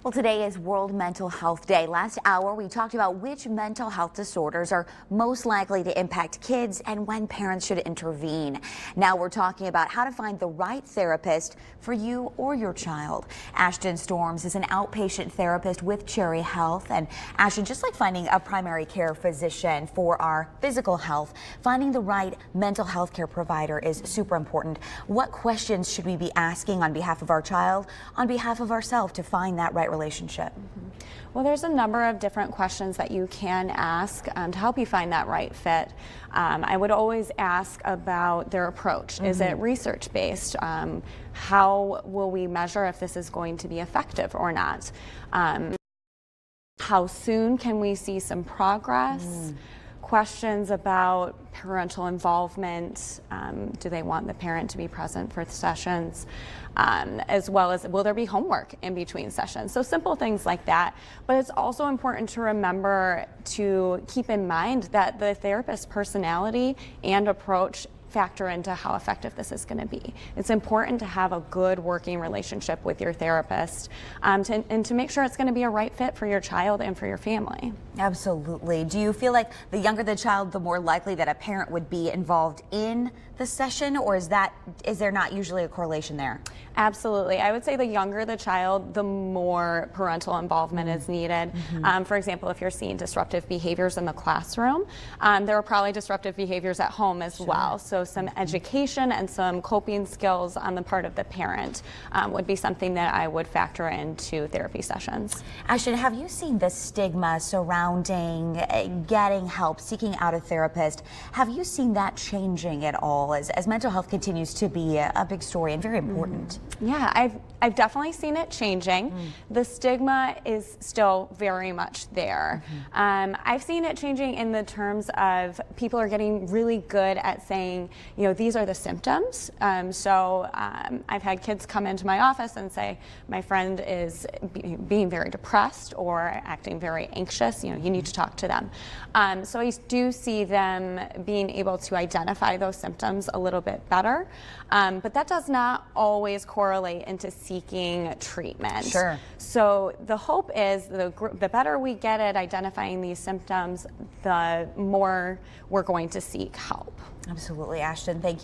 Well, today is World Mental Health Day. Last hour, we talked about which mental health disorders are most likely to impact kids and when parents should intervene. Now we're talking about how to find the right therapist for you or your child. Ashtyn Storms is an outpatient therapist with Cherry Health. And Ashtyn, just like finding a primary care physician for our physical health, finding the right mental health care provider is super important. What questions should we be asking on behalf of our child, on behalf of ourselves, to find that right relationship? Well, there's a number of different questions that you can ask to help you find that right fit. I would always ask about their approach. Is it research-based? How will we measure if this is going to be effective or not? How soon can we see some progress? Questions about parental involvement. Do they want the parent to be present for sessions? As well as, will there be homework in between sessions? So simple things like that. But it's also important to remember to keep in mind that the therapist's personality and approach factor into how effective this is going to be. It's important to have a good working relationship with your therapist and to make sure it's going to be a right fit for your child and for your family. Absolutely. Do you feel like the younger the child, the more likely that a parent would be involved in the session, or is there not usually a correlation there? Absolutely. I would say the younger the child, the more parental involvement is needed. For example, if you're seeing disruptive behaviors in the classroom, there are probably disruptive behaviors at home as well. So some education and some coping skills on the part of the parent would be something that I would factor into therapy sessions. Ashtyn, have you seen the stigma surrounding getting help, seeking out a therapist? Have you seen that changing at all as mental health continues to be a big story and very important? Yeah, I've definitely seen it changing. The stigma is still very much there. I've seen it changing in the terms of people are getting really good at saying, you know, these are the symptoms. I've had kids come into my office and say, my friend is being very depressed or acting very anxious. You know, you need to talk to them. So I do see them being able to identify those symptoms a little bit better, but that does not always correlate into seeking treatment. Sure. So the hope is the better we get at identifying these symptoms, the more we're going to seek help. Absolutely, Ashtyn. Thank you.